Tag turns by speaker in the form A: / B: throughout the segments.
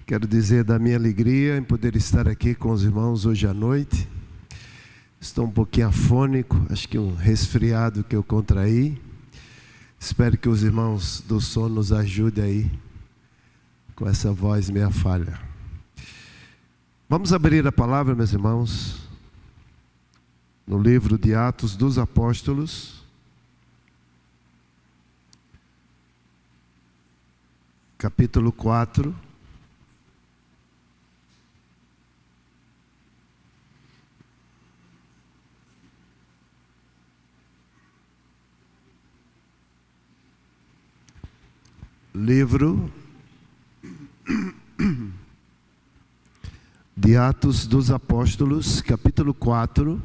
A: Quero dizer da minha alegria em poder estar aqui com os irmãos hoje à noite. Estou um pouquinho afônico, acho que um resfriado que eu contraí. Espero que os irmãos do som nos ajudem aí com essa voz meia falha. Vamos abrir a palavra, meus irmãos, no livro de Atos dos Apóstolos, capítulo 4. Livro de Atos dos Apóstolos, capítulo 4.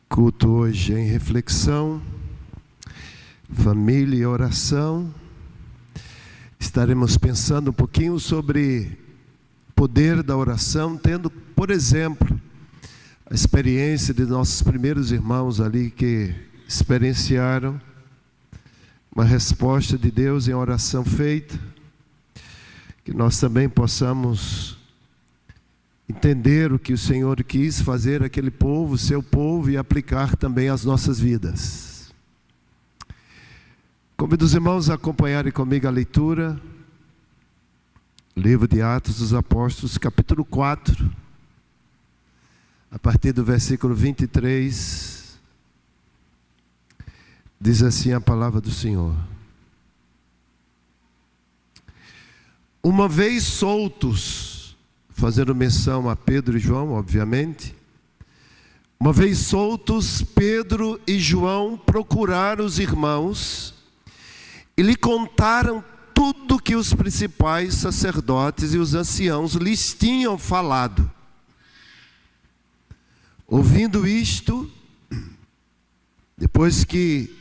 A: Culto hoje em reflexão, família e oração. Estaremos pensando um pouquinho sobre o poder da oração, tendo, por exemplo, a experiência de nossos primeiros irmãos ali que experienciaram uma resposta de Deus em oração feita, que nós também possamos entender o que o Senhor quis fazer aquele povo, seu povo, e aplicar também às nossas vidas. Convido os irmãos a acompanharem comigo a leitura, livro de Atos dos Apóstolos, capítulo 4, a partir do versículo 23, diz assim a palavra do Senhor. Uma vez soltos, fazendo menção a Pedro e João, obviamente, uma vez soltos, Pedro e João procuraram os irmãos e lhe contaram tudo que os principais sacerdotes e os anciãos lhes tinham falado. Ouvindo isto, depois que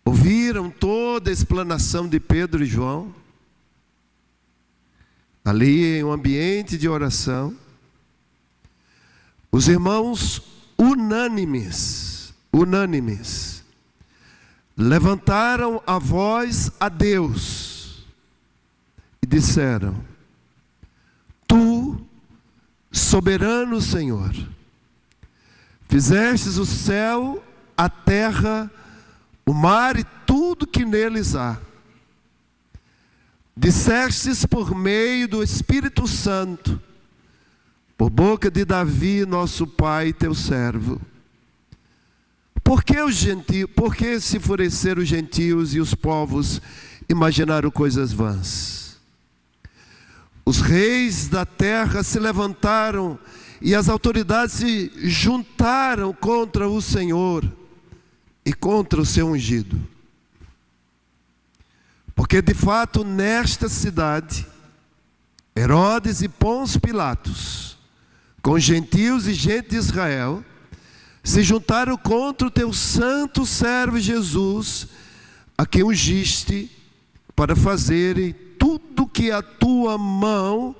A: ouviram toda a explanação de Pedro e João, ali em um ambiente de oração, os irmãos unânimes, levantaram a voz a Deus e disseram: Tu, soberano Senhor, fizestes o céu, a terra, o mar e tudo que neles há. Dissestes por meio do Espírito Santo, por boca de Davi, nosso pai, teu servo. Por que se enfureceram os gentios e os povos imaginaram coisas vãs? Os reis da terra se levantaram e as autoridades se juntaram contra o Senhor e contra o seu ungido. Porque de fato nesta cidade, Herodes e Pôncio Pilatos, com gentios e gente de Israel, se juntaram contra o teu santo servo Jesus, a quem ungiste, para fazerem tudo que a tua mão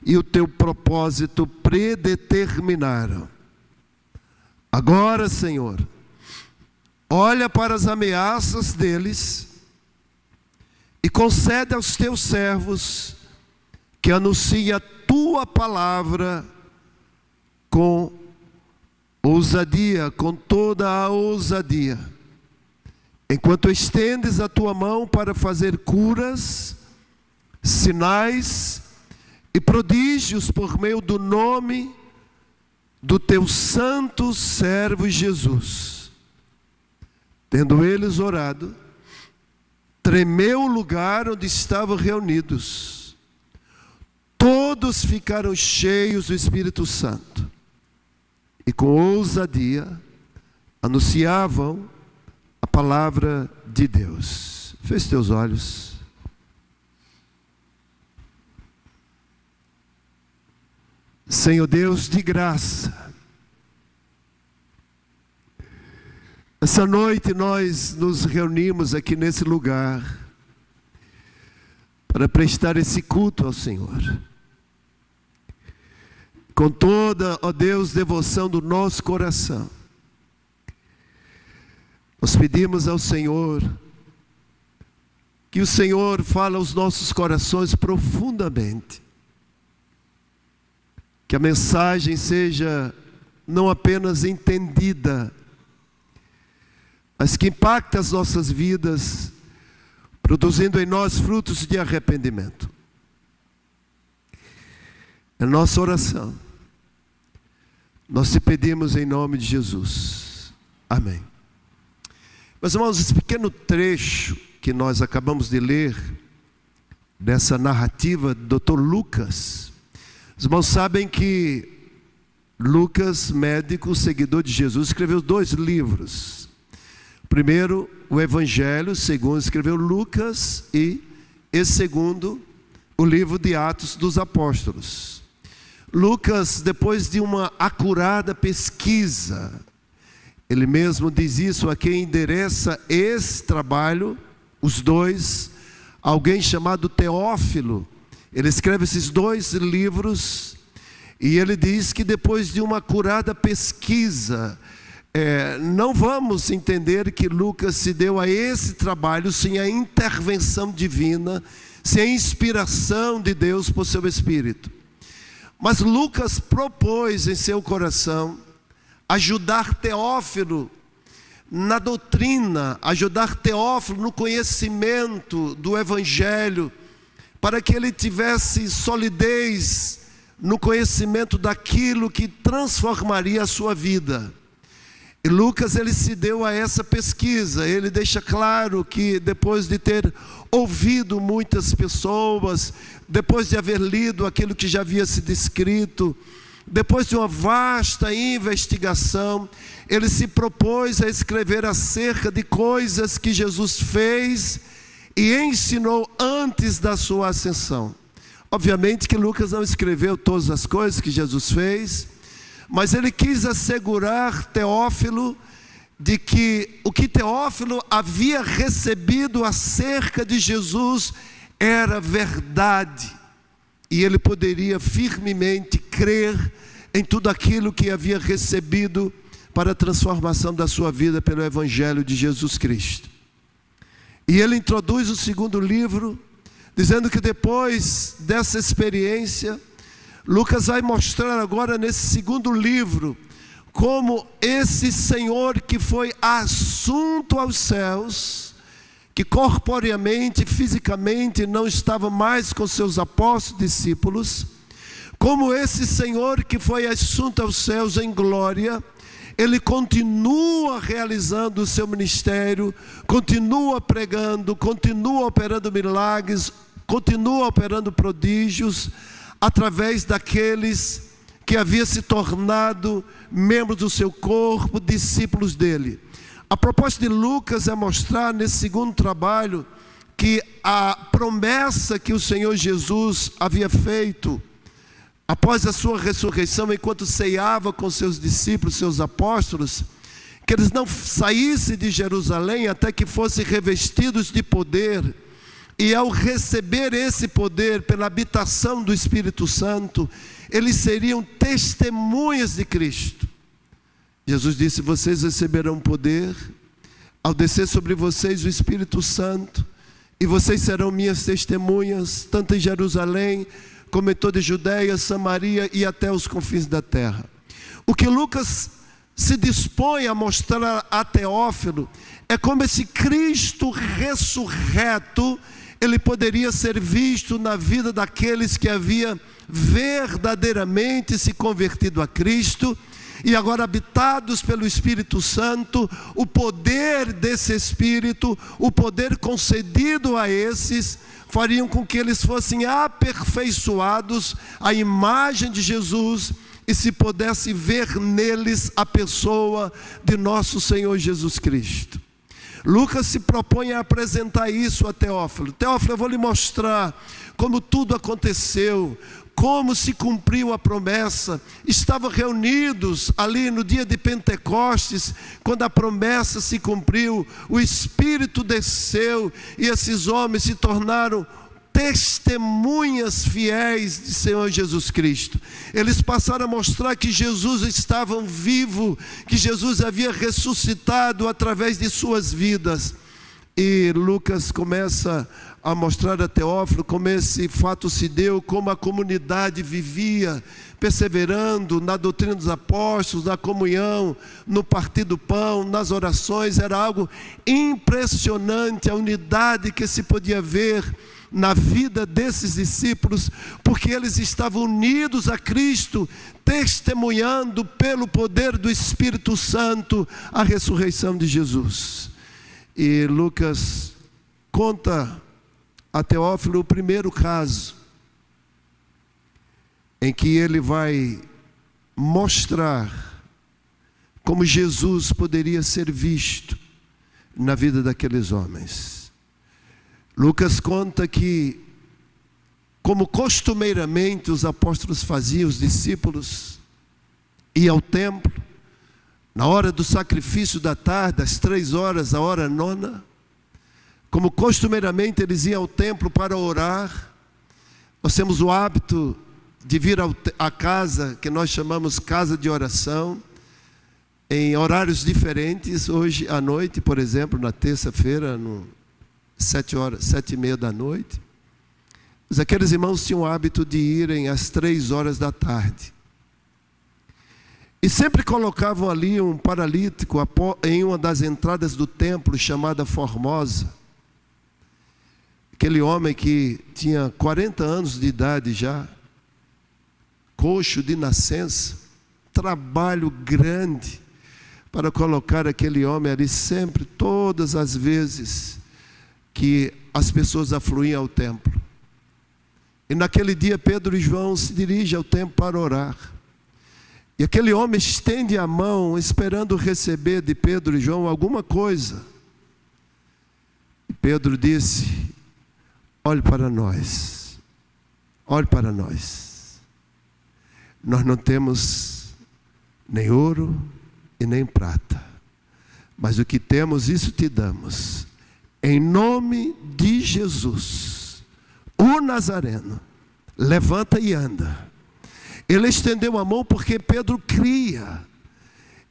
A: e o teu propósito predeterminaram. Agora, Senhor, olha para as ameaças deles e concede aos teus servos que anunciem a tua palavra com ousadia, com toda a ousadia, enquanto estendes a tua mão para fazer curas, sinais e prodígios por meio do nome do teu santo servo Jesus. Tendo eles orado, tremeu o lugar onde estavam reunidos. Todos ficaram cheios do Espírito Santo e com ousadia anunciavam a palavra de Deus. Feche teus olhos. Senhor Deus de graça, essa noite nós nos reunimos aqui nesse lugar para prestar esse culto ao Senhor. com toda, ó Deus, devoção do nosso coração, nós pedimos ao Senhor que o Senhor fale aos nossos corações profundamente, que a mensagem seja não apenas entendida, mas que impacte as nossas vidas, produzindo em nós frutos de arrependimento. É nossa oração. Nós te pedimos em nome de Jesus. Amém. Meus irmãos, esse pequeno trecho que nós acabamos de ler, dessa narrativa do Dr. Lucas, os irmãos sabem que Lucas, médico, seguidor de Jesus, escreveu 2 livros. Primeiro, o Evangelho. Segundo, escreveu Lucas. E segundo, o livro de Atos dos Apóstolos. Lucas, depois de uma acurada pesquisa, ele mesmo diz isso a quem endereça esse trabalho, os 2, alguém chamado Teófilo. Ele escreve esses 2 livros e ele diz que depois de uma acurada pesquisa, não vamos entender que Lucas se deu a esse trabalho sem a intervenção divina, sem a inspiração de Deus por seu Espírito. Mas Lucas propôs em seu coração ajudar Teófilo na doutrina, ajudar Teófilo no conhecimento do Evangelho, para que ele tivesse solidez no conhecimento daquilo que transformaria a sua vida. E Lucas, ele se deu a essa pesquisa. Ele deixa claro que depois de ter ouvido muitas pessoas, depois de haver lido aquilo que já havia sido escrito, depois de uma vasta investigação, ele se propôs a escrever acerca de coisas que Jesus fez e ensinou antes da sua ascensão. Obviamente que Lucas não escreveu todas as coisas que Jesus fez, mas ele quis assegurar Teófilo de que o que Teófilo havia recebido acerca de Jesus era verdade, e ele poderia firmemente crer em tudo aquilo que havia recebido para a transformação da sua vida pelo Evangelho de Jesus Cristo. E ele introduz o 2º livro, dizendo que depois dessa experiência, Lucas vai mostrar agora nesse 2º livro, como esse Senhor que foi assunto aos céus, que corporeamente, fisicamente não estava mais com seus apóstolos, discípulos, como esse Senhor que foi assunto aos céus em glória, ele continua realizando o seu ministério, continua pregando, continua operando milagres, continua operando prodígios, através daqueles que haviam se tornado membros do seu corpo, discípulos dele. A proposta de Lucas é mostrar nesse 2º trabalho que a promessa que o Senhor Jesus havia feito após a sua ressurreição, enquanto ceava com seus discípulos, seus apóstolos, que eles não saíssem de Jerusalém até que fossem revestidos de poder, e ao receber esse poder pela habitação do Espírito Santo, eles seriam testemunhas de Cristo. Jesus disse: vocês receberão poder ao descer sobre vocês o Espírito Santo, e vocês serão minhas testemunhas, tanto em Jerusalém, como em toda a Judeia, Samaria e até os confins da terra. O que Lucas se dispõe a mostrar a Teófilo é como esse Cristo ressurreto, ele poderia ser visto na vida daqueles que havia verdadeiramente se convertido a Cristo, e agora habitados pelo Espírito Santo, o poder desse Espírito, o poder concedido a esses, fariam com que eles fossem aperfeiçoados à imagem de Jesus, e se pudesse ver neles a pessoa de nosso Senhor Jesus Cristo. Lucas se propõe a apresentar isso a Teófilo. Teófilo, eu vou lhe mostrar como tudo aconteceu, como se cumpriu a promessa. Estavam reunidos ali no dia de Pentecostes, quando a promessa se cumpriu, o Espírito desceu e esses homens se tornaram testemunhas fiéis de Senhor Jesus Cristo. Eles passaram a mostrar que Jesus estava vivo, que Jesus havia ressuscitado através de suas vidas. E Lucas começa a mostrar a Teófilo como esse fato se deu, como a comunidade vivia, perseverando na doutrina dos apóstolos, na comunhão, no partir do pão, nas orações. Era algo impressionante a unidade que se podia ver na vida desses discípulos, porque eles estavam unidos a Cristo, testemunhando pelo poder do Espírito Santo a ressurreição de Jesus. E Lucas conta a Teófilo o primeiro caso em que ele vai mostrar como Jesus poderia ser visto na vida daqueles homens. Lucas conta que, como costumeiramente os apóstolos faziam, os discípulos iam ao templo, na hora do sacrifício da tarde, às 3h, a hora nona, como costumeiramente eles iam ao templo para orar. Nós temos o hábito de vir à casa, que nós chamamos casa de oração, em horários diferentes. Hoje à noite, por exemplo, na terça-feira, 7h30 da noite. Mas aqueles irmãos tinham o hábito de irem às 3h da tarde. E sempre colocavam ali um paralítico em uma das entradas do templo, chamada Formosa. Aquele homem que tinha 40 anos de idade já, coxo de nascença, trabalho grande para colocar aquele homem ali sempre, todas as vezes que as pessoas afluíam ao templo. E naquele dia Pedro e João se dirigem ao templo para orar. E aquele homem estende a mão, esperando receber de Pedro e João alguma coisa. E Pedro disse: olhe para nós, olhe para nós. Nós não temos nem ouro e nem prata, mas o que temos, isso te damos. Em nome de Jesus, o Nazareno, levanta e anda. Ele estendeu a mão porque Pedro cria.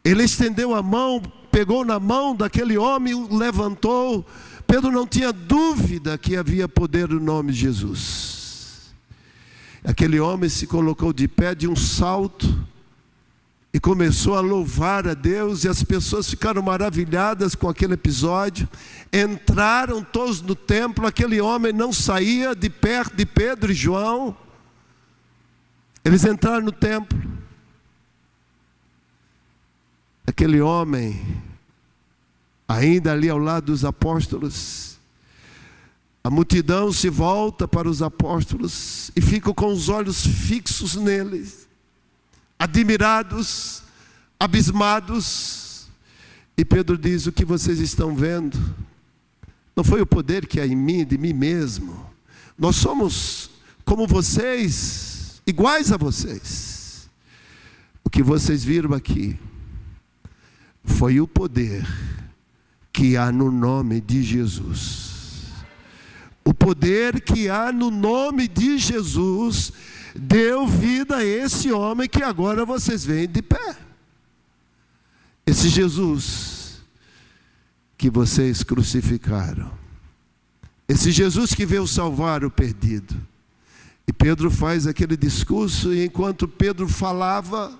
A: Ele estendeu a mão, pegou na mão daquele homem, o levantou. Pedro não tinha dúvida que havia poder no nome de Jesus. Aquele homem se colocou de pé de um salto e começou a louvar a Deus, e as pessoas ficaram maravilhadas com aquele episódio. Entraram todos no templo. Aquele homem não saía de perto de Pedro e João. Eles entraram no templo. Aquele homem, ainda ali ao lado dos apóstolos, a multidão se volta para os apóstolos e ficam com os olhos fixos neles, admirados, abismados. E Pedro diz: o que vocês estão vendo não foi o poder que há em mim, de mim mesmo. Nós somos como vocês, iguais a vocês. O que vocês viram aqui foi o poder que há no nome de Jesus. O poder que há no nome de Jesus deu vida a esse homem que agora vocês veem de pé. Esse Jesus que vocês crucificaram. Esse Jesus que veio salvar o perdido. E Pedro faz aquele discurso, e enquanto Pedro falava,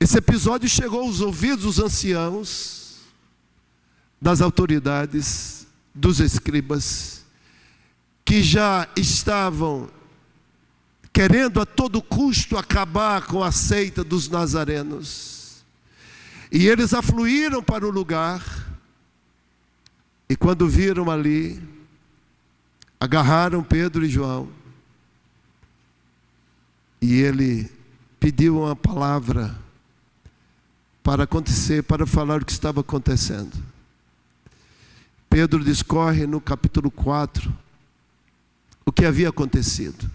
A: esse episódio chegou aos ouvidos dos anciãos, das autoridades, dos escribas, que já estavam querendo a todo custo acabar com a seita dos nazarenos. E eles afluíram para o lugar, e quando viram ali, agarraram Pedro e João, e ele pediu uma palavra para acontecer, para falar o que estava acontecendo. Pedro discorre no capítulo 4 o que havia acontecido.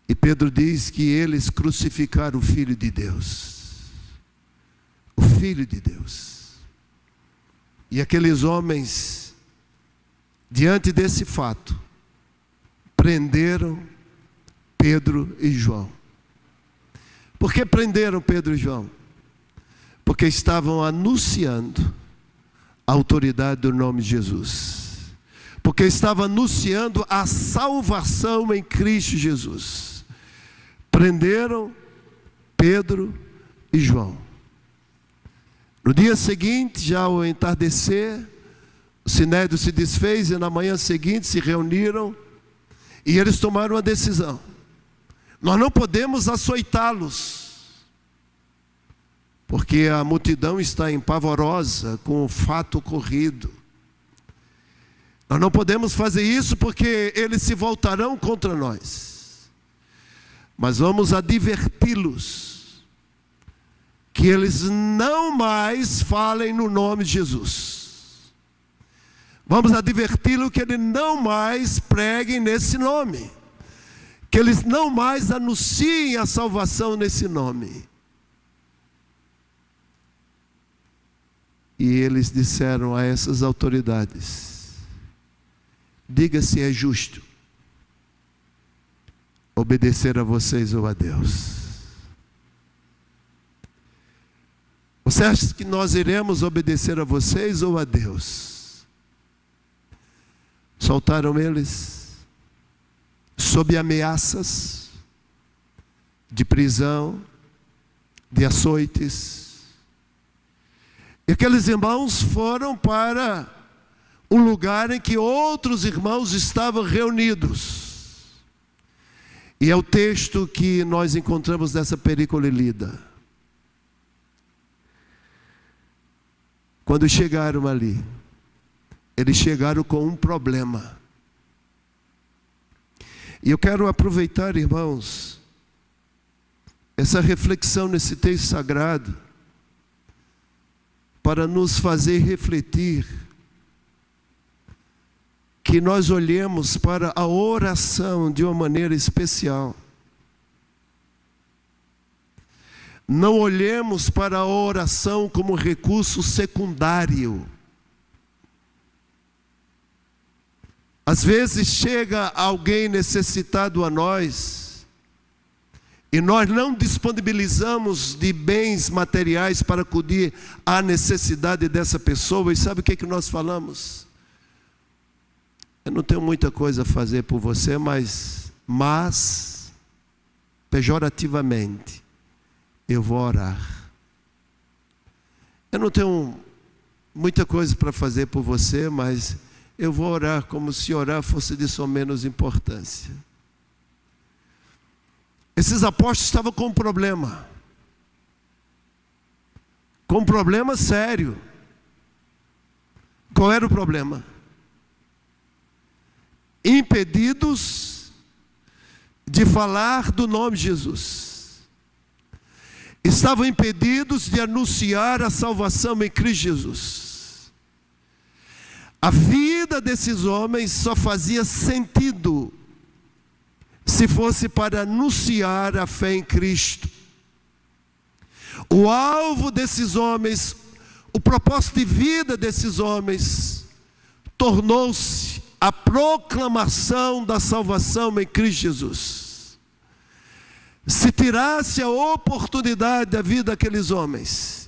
A: E Pedro diz que eles crucificaram o Filho de Deus. O Filho de Deus. E aqueles homens, diante desse fato, prenderam Pedro e João. Por que prenderam Pedro e João? Porque estavam anunciando a autoridade do nome de Jesus. Porque estavam anunciando a salvação em Cristo Jesus. Prenderam Pedro e João. No dia seguinte, já ao entardecer, o sinédrio se desfez e na manhã seguinte se reuniram e eles tomaram uma decisão. Nós não podemos açoitá-los, porque a multidão está empavorosa com o fato ocorrido. Nós não podemos fazer isso porque eles se voltarão contra nós. Mas vamos adverti-los que eles não mais falem no nome de Jesus. Vamos adverti-los que eles não mais preguem nesse nome. Que eles não mais anunciem a salvação nesse nome. E eles disseram a essas autoridades: diga se é justo obedecer a vocês ou a Deus. Você acha que nós iremos obedecer a vocês ou a Deus? Soltaram eles sob ameaças de prisão, de açoites. E aqueles irmãos foram para um lugar em que outros irmãos estavam reunidos. E é o texto que nós encontramos nessa película lida. Quando chegaram ali, eles chegaram com um problema. E eu quero aproveitar, irmãos, essa reflexão nesse texto sagrado para nos fazer refletir que nós olhemos para a oração de uma maneira especial. Não olhemos para a oração como recurso secundário. Às vezes chega alguém necessitado a nós, e nós não disponibilizamos de bens materiais para acudir à necessidade dessa pessoa, e sabe o que nós falamos? Eu não tenho muita coisa a fazer por você, mas pejorativamente, eu vou orar. Eu não tenho muita coisa para fazer por você, mas eu vou orar, como se orar fosse de só menos importância. Esses apóstolos estavam com um problema. Com um problema sério. Qual era o problema? Impedidos de falar do nome de Jesus. Estavam impedidos de anunciar a salvação em Cristo Jesus. A vida desses homens só fazia sentido se fosse para anunciar a fé em Cristo. O alvo desses homens, o propósito de vida desses homens, tornou-se a proclamação da salvação em Cristo Jesus. Se tirasse a oportunidade da vida daqueles homens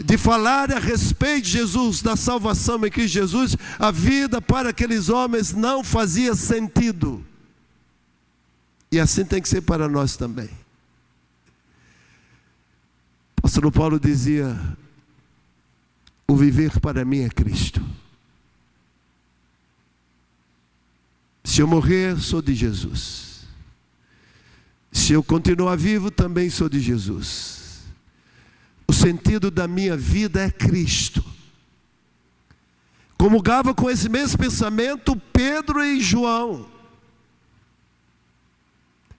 A: de falar a respeito de Jesus, da salvação em Cristo Jesus, a vida para aqueles homens não fazia sentido. E assim tem que ser para nós também. O apóstolo Paulo dizia: o viver para mim é Cristo. Se eu morrer, sou de Jesus. Se eu continuar vivo, também sou de Jesus. O sentido da minha vida é Cristo. Comungava com esse mesmo pensamento Pedro e João.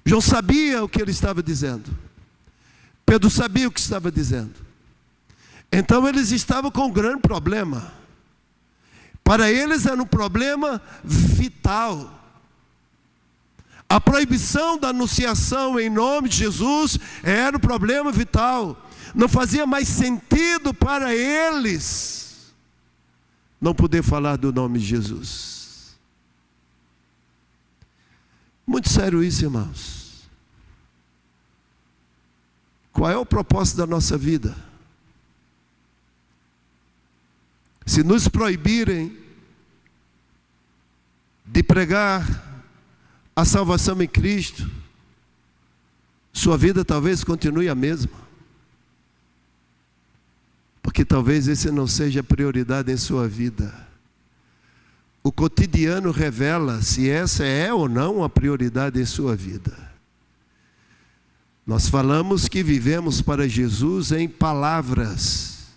A: João sabia o que ele estava dizendo. Pedro sabia o que estava dizendo. Então eles estavam com um grande problema. Para eles era um problema vital. A proibição da anunciação em nome de Jesus era um problema vital. Não fazia mais sentido para eles não poder falar do nome de Jesus. Muito sério isso, irmãos. Qual é o propósito da nossa vida? Se nos proibirem de pregar a salvação em Cristo, sua vida talvez continue a mesma. Porque talvez esse não seja a prioridade em sua vida. O cotidiano revela se essa é ou não a prioridade em sua vida. Nós falamos que vivemos para Jesus em palavras,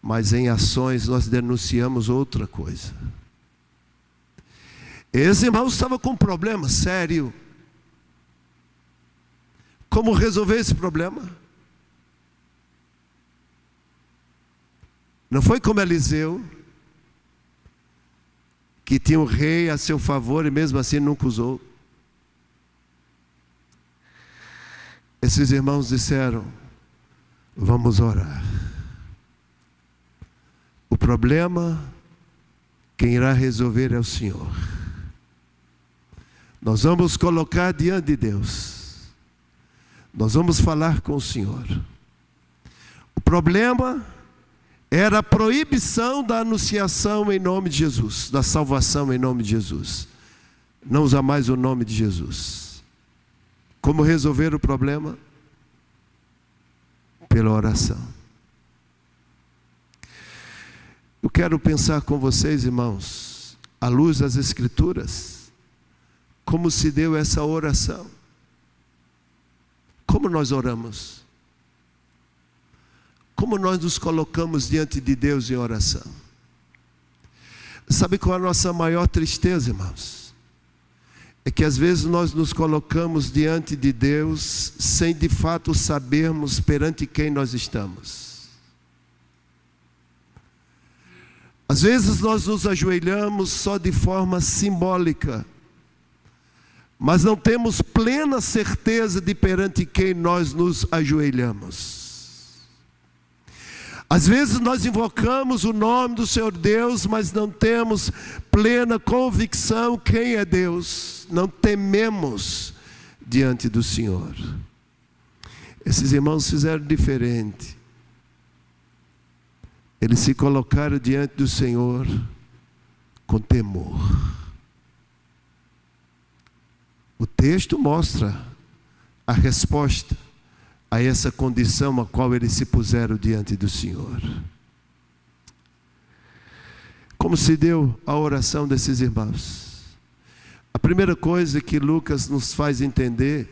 A: mas em ações nós denunciamos outra coisa. Esse irmão estava com um problema sério. Como resolver esse problema? Não foi como Eliseu, que tinha um rei a seu favor e mesmo assim nunca usou. Esses irmãos disseram: vamos orar. O problema, quem irá resolver é o Senhor. Nós vamos colocar diante de Deus. Nós vamos falar com o Senhor. O problema era a proibição da anunciação em nome de Jesus, da salvação em nome de Jesus. Não usar mais o nome de Jesus. Como resolver o problema? Pela oração. Eu quero pensar com vocês, irmãos, à luz das Escrituras, como se deu essa oração. Como nós oramos? Como nós nos colocamos diante de Deus em oração? Sabe qual é a nossa maior tristeza, irmãos? É que às vezes nós nos colocamos diante de Deus sem de fato sabermos perante quem nós estamos. Às vezes nós nos ajoelhamos só de forma simbólica, mas não temos plena certeza de perante quem nós nos ajoelhamos. Às vezes nós invocamos o nome do Senhor Deus, mas não temos plena convicção quem é Deus. Não tememos diante do Senhor. Esses irmãos fizeram diferente. Eles se colocaram diante do Senhor com temor. O texto mostra a resposta a essa condição a qual eles se puseram diante do Senhor. Como se deu a oração desses irmãos? A primeira coisa que Lucas nos faz entender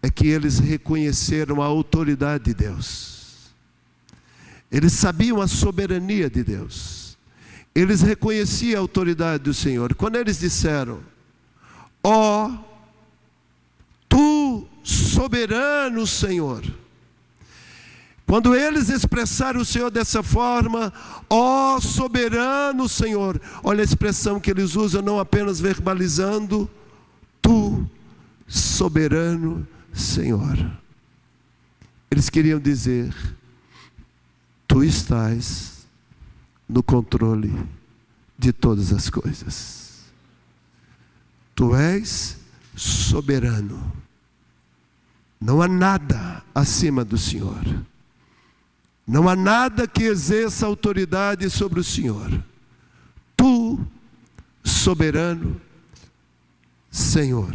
A: é que eles reconheceram a autoridade de Deus. Eles sabiam a soberania de Deus. Eles reconheciam a autoridade do Senhor. Quando eles disseram: ó, tu soberano Senhor. Quando eles expressaram o Senhor dessa forma, ó soberano Senhor, olha a expressão que eles usam, não apenas verbalizando, tu soberano Senhor. Eles queriam dizer: tu estás no controle de todas as coisas. Tu és soberano. Não há nada acima do Senhor. Não há nada que exerça autoridade sobre o Senhor. Tu, soberano Senhor,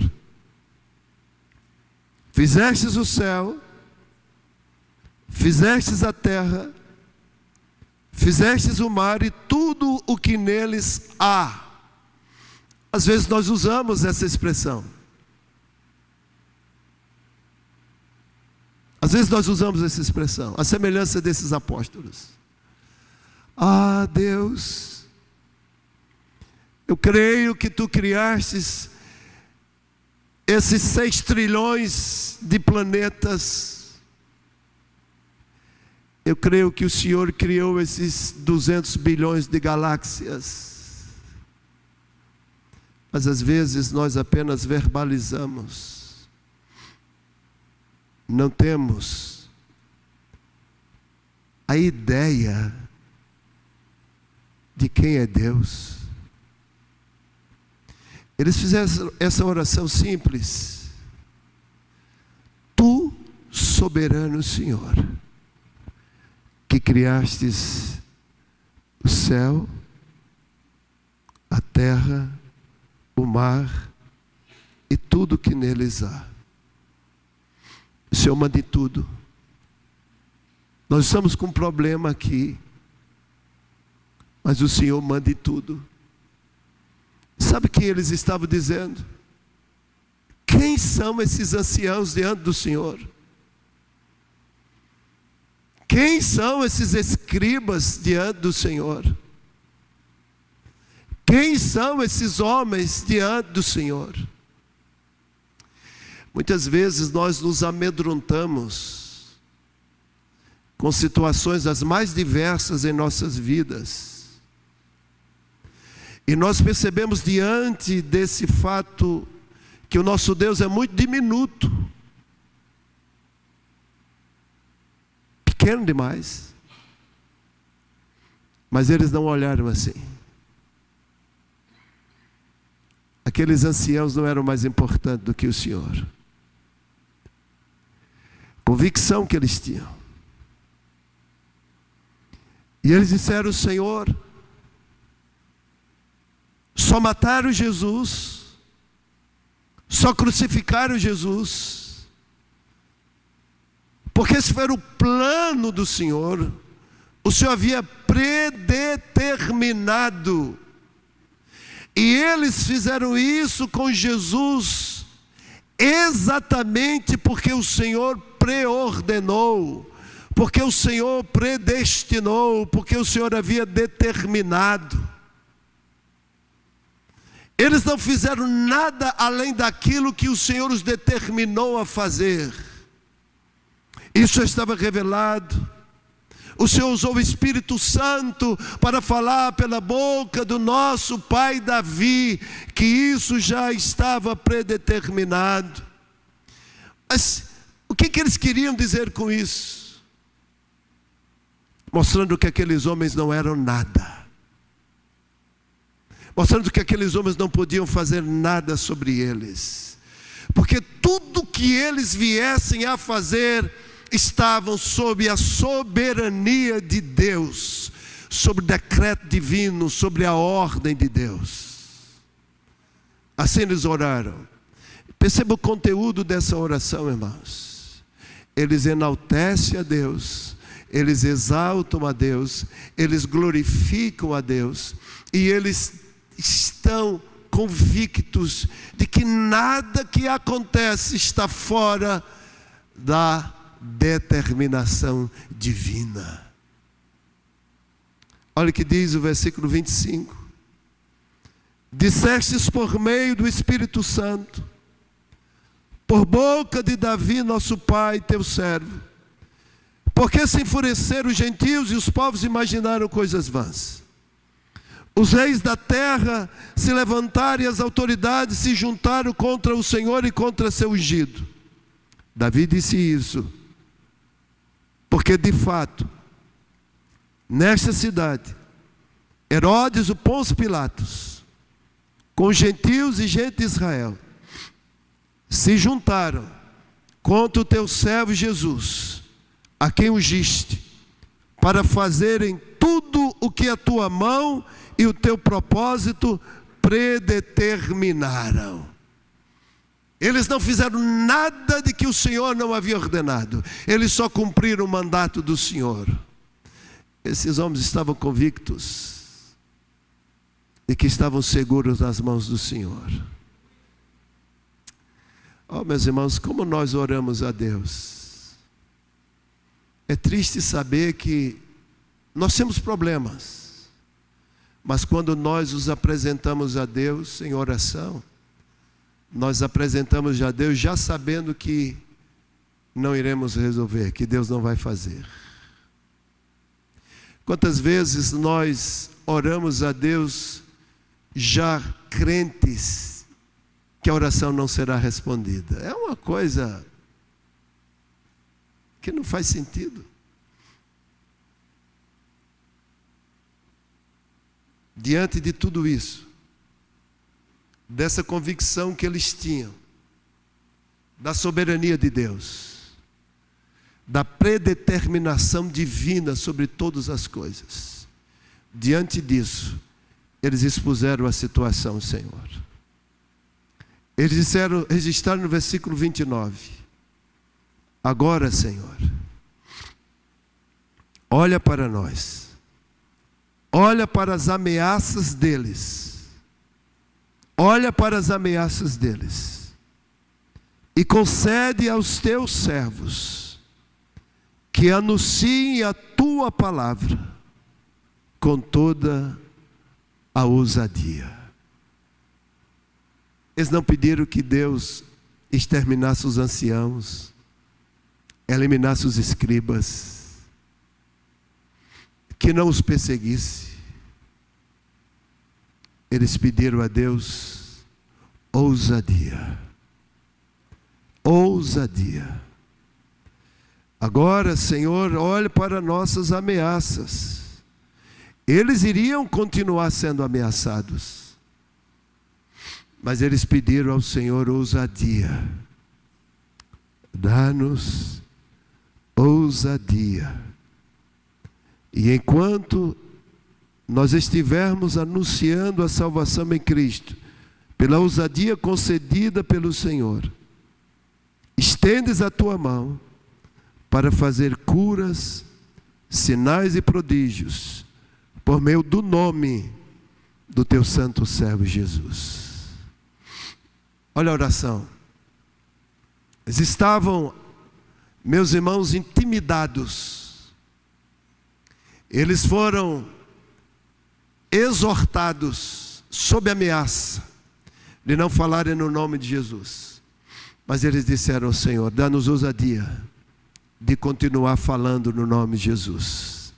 A: fizestes o céu, fizestes a terra, fizestes o mar e tudo o que neles há. Às vezes nós usamos essa expressão. Às vezes nós usamos essa expressão, a semelhança desses apóstolos. Ah, Deus, eu creio que tu criastes esses 6 trilhões de planetas. Eu creio que o Senhor criou esses 200 bilhões de galáxias. Mas às vezes nós apenas verbalizamos. Não temos a ideia de quem é Deus. Eles fizeram essa oração simples: Tu, soberano Senhor, que criastes o céu, a terra, o mar e tudo que neles há. O Senhor manda em tudo. Nós estamos com um problema aqui, mas o Senhor manda em tudo. Sabe o que eles estavam dizendo? Quem são esses anciãos diante do Senhor? Quem são esses escribas diante do Senhor? Quem são esses homens diante do Senhor? Muitas vezes nós nos amedrontamos com situações as mais diversas em nossas vidas. E nós percebemos diante desse fato que o nosso Deus é muito diminuto, pequeno demais. Mas eles não olharam assim. Aqueles anciãos não eram mais importantes do que o Senhor. Convicção que eles tinham. E eles disseram: Senhor, só mataram Jesus, só crucificaram Jesus, porque esse foi o plano do Senhor. O Senhor havia predeterminado, e eles fizeram isso com Jesus, exatamente porque o Senhor preordenou, porque o Senhor predestinou, porque o Senhor havia determinado. Eles não fizeram nada além daquilo que o Senhor os determinou a fazer. Isso estava revelado. O Senhor usou o Espírito Santo para falar pela boca do nosso pai Davi, que isso já estava predeterminado. Mas o que eles queriam dizer com isso? Mostrando que aqueles homens não eram nada. Mostrando que aqueles homens não podiam fazer nada sobre eles. Porque tudo que eles viessem a fazer estavam sob a soberania de Deus, sobre o decreto divino, sobre a ordem de Deus. Assim eles oraram. Perceba o conteúdo dessa oração, irmãos. Eles enaltecem a Deus, eles exaltam a Deus, eles glorificam a Deus, e eles estão convictos de que nada que acontece está fora da determinação divina. Olha o que diz o versículo 25: Dissestes por meio do Espírito Santo, por boca de Davi nosso pai, teu servo, porque se enfureceram os gentios e os povos imaginaram coisas vãs. Os reis da terra se levantaram e as autoridades se juntaram contra o Senhor e contra seu ungido. Davi disse isso porque de fato, nesta cidade, Herodes, o Pôncio Pilatos, com os gentios e gente de Israel, se juntaram contra o teu servo Jesus, a quem ungiste, para fazerem tudo o que a tua mão e o teu propósito predeterminaram. Eles não fizeram nada de que o Senhor não havia ordenado. Eles só cumpriram o mandato do Senhor. Esses homens estavam convictos de que estavam seguros nas mãos do Senhor. Oh, meus irmãos, como nós oramos a Deus. É triste saber que nós temos problemas, mas quando nós os apresentamos a Deus em oração, nós apresentamos a Deus já sabendo que não iremos resolver, que Deus não vai fazer. Quantas vezes nós oramos a Deus já crentes que a oração não será respondida? É uma coisa que não faz sentido. Diante de tudo isso, dessa convicção que eles tinham, da soberania de Deus, da predeterminação divina sobre todas as coisas. Diante disso, eles expuseram a situação, Senhor. Eles registraram no versículo 29. Agora, Senhor, olha para nós. Olha para as ameaças deles. Olha para as ameaças deles. E concede aos teus servos que anunciem a tua palavra com toda a ousadia. Eles não pediram que Deus exterminasse os anciãos, eliminasse os escribas, que não os perseguisse. Eles pediram a Deus ousadia. Ousadia. Agora, Senhor, olhe para nossas ameaças. Eles iriam continuar sendo ameaçados, mas eles pediram ao Senhor ousadia. Dá-nos ousadia. E enquanto nós estivermos anunciando a salvação em Cristo, pela ousadia concedida pelo Senhor, estendes a tua mão para fazer curas, sinais e prodígios, por meio do nome do teu santo servo Jesus. Olha a oração. Eles estavam, meus irmãos, intimidados. Eles foram exortados sob ameaça de não falarem no nome de Jesus. Mas eles disseram ao Senhor: dá-nos ousadia de continuar falando no nome de Jesus.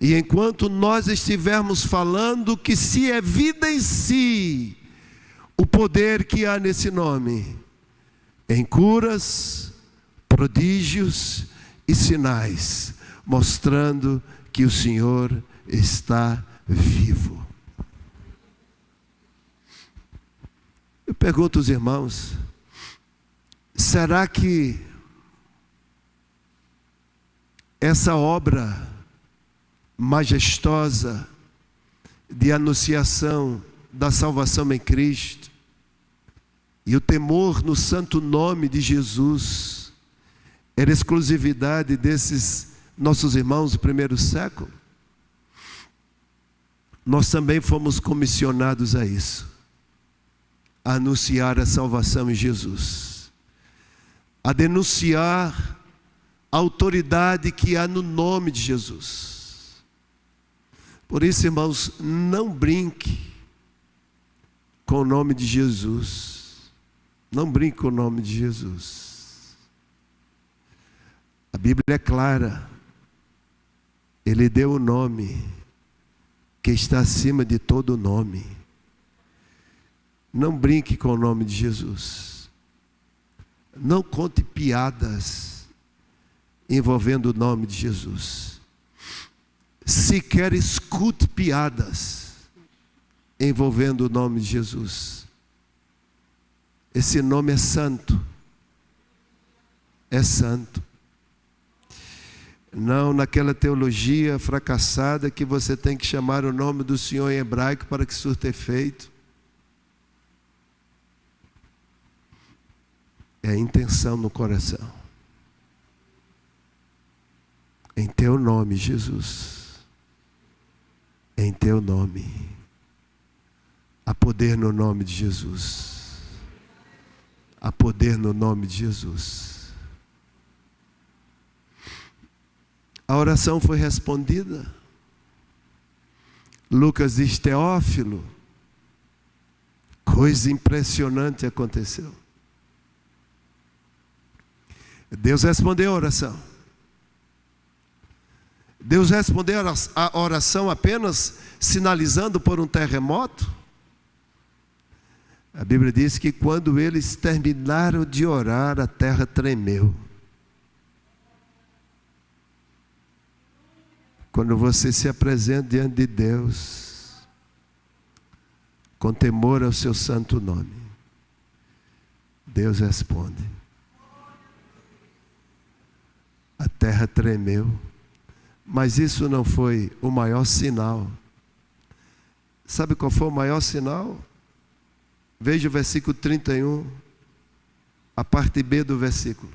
A: E enquanto nós estivermos falando, que se é vida em si o poder que há nesse nome, em curas, prodígios e sinais, mostrando que o Senhor está vivo. Eu pergunto aos irmãos: será que essa obra majestosa de anunciação da salvação em Cristo e o temor no santo nome de Jesus era exclusividade desses nossos irmãos do primeiro século? Nós também fomos comissionados a isso, a anunciar a salvação em Jesus, a denunciar a autoridade que há no nome de Jesus. Por isso, irmãos, não brinque com o nome de Jesus. Não brinque com o nome de Jesus. A Bíblia é clara. Ele deu o nome que está acima de todo nome. Não brinque com o nome de Jesus. Não conte piadas envolvendo o nome de Jesus. Sequer escute piadas envolvendo o nome de Jesus. Esse nome é santo. É santo. Não naquela teologia fracassada que você tem que chamar o nome do Senhor em hebraico para que surta efeito. É a intenção no coração. Em teu nome, Jesus. Em teu nome. Há poder no nome de Jesus. Há poder no nome de Jesus. A oração foi respondida. Lucas diz: Teófilo, coisa impressionante aconteceu. Deus respondeu a oração. Deus respondeu a oração apenas sinalizando por um terremoto? A Bíblia diz que quando eles terminaram de orar, a terra tremeu. Quando você se apresenta diante de Deus, com temor ao seu santo nome. Deus responde. A terra tremeu, mas isso não foi o maior sinal. Sabe qual foi o maior sinal? Veja o versículo 31, a parte B do versículo.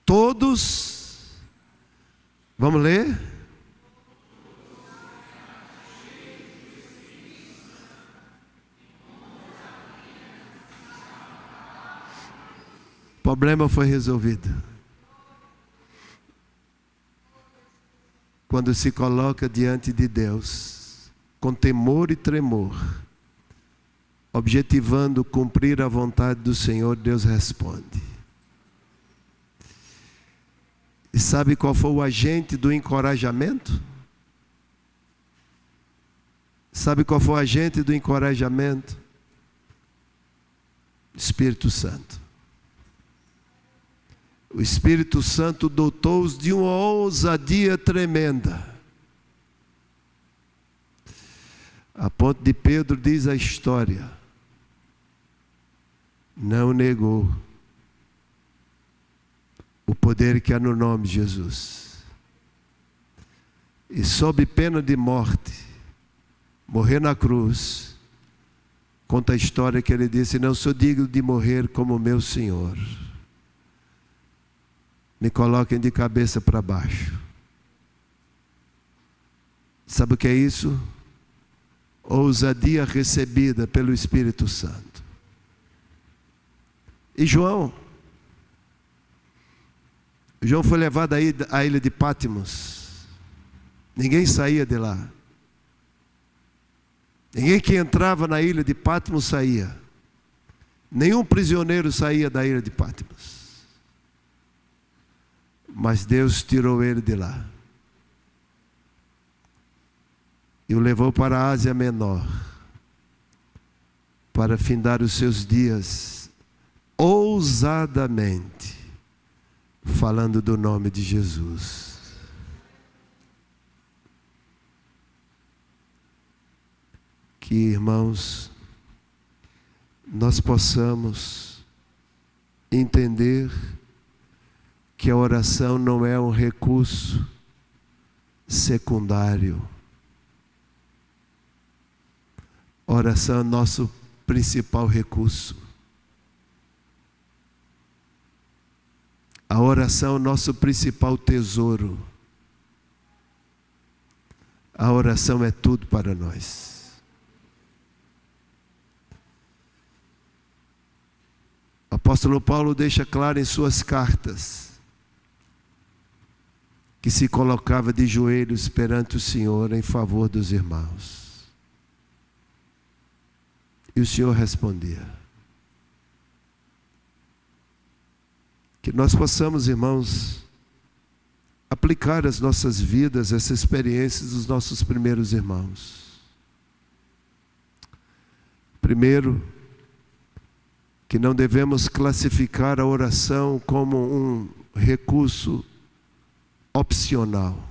A: Todos, vamos ler? O problema foi resolvido. Quando se coloca diante de Deus, com temor e tremor, objetivando cumprir a vontade do Senhor, Deus responde. E sabe qual foi o agente do encorajamento? Sabe qual foi o agente do encorajamento? Espírito Santo. O Espírito Santo dotou-os de uma ousadia tremenda. A ponto de Pedro diz a história. Não negou o poder que há no nome de Jesus. E sob pena de morte, morrer na cruz, conta a história que ele disse: não sou digno de morrer como meu Senhor. Me coloquem de cabeça para baixo. Sabe o que é isso? Ousadia recebida pelo Espírito Santo. E João foi levado à ilha de Patmos. Ninguém saía de lá. Ninguém que entrava na ilha de Patmos saía. Nenhum prisioneiro saía da ilha de Patmos. Mas Deus tirou ele de lá e o levou para a Ásia Menor, para findar os seus dias ousadamente, falando do nome de Jesus. Que, irmãos, nós possamos entender que a oração não é um recurso secundário. A oração é nosso principal recurso. A oração é o nosso principal tesouro. A oração é tudo para nós. O apóstolo Paulo deixa claro em suas cartas que se colocava de joelhos perante o Senhor em favor dos irmãos. E o Senhor respondia. Que nós possamos, irmãos, aplicar às nossas vidas essa experiência dos nossos primeiros irmãos. Primeiro, que não devemos classificar a oração como um recurso opcional,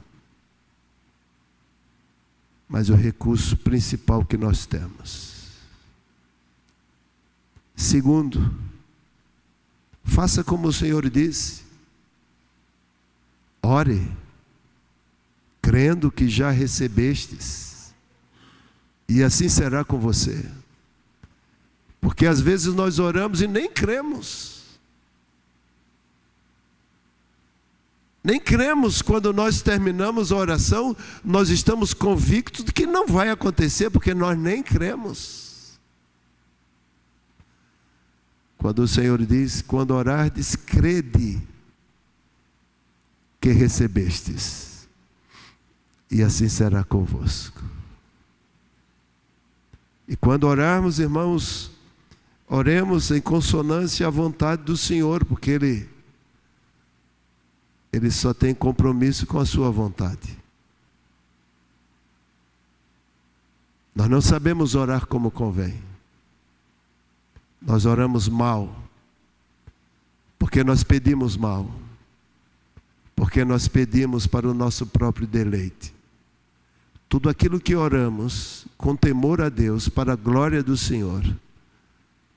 A: mas o recurso principal que nós temos. Segundo, faça como o Senhor disse: ore, crendo que já recebestes, e assim será com você. Porque às vezes nós oramos e nem cremos. Nem cremos. Quando nós terminamos a oração, nós estamos convictos de que não vai acontecer, porque nós nem cremos. Quando o Senhor diz: quando orardes, crede que recebestes, e assim será convosco. E quando orarmos, irmãos, oremos em consonância à vontade do Senhor, porque Ele só tem compromisso com a sua vontade. Nós não sabemos orar como convém. Nós oramos mal, porque nós pedimos mal, porque nós pedimos para o nosso próprio deleite. tudo aquilo que oramos com temor a Deus, para a glória do Senhor,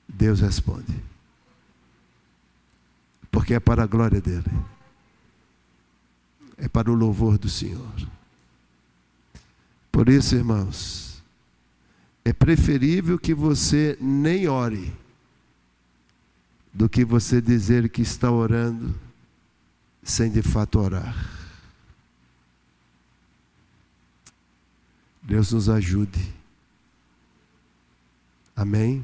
A: Deus responde. Porque é para a glória dele. É para o louvor do Senhor. Por isso, irmãos, é preferível que você nem ore, do que você dizer que está orando, sem de fato orar. Deus nos ajude. Amém?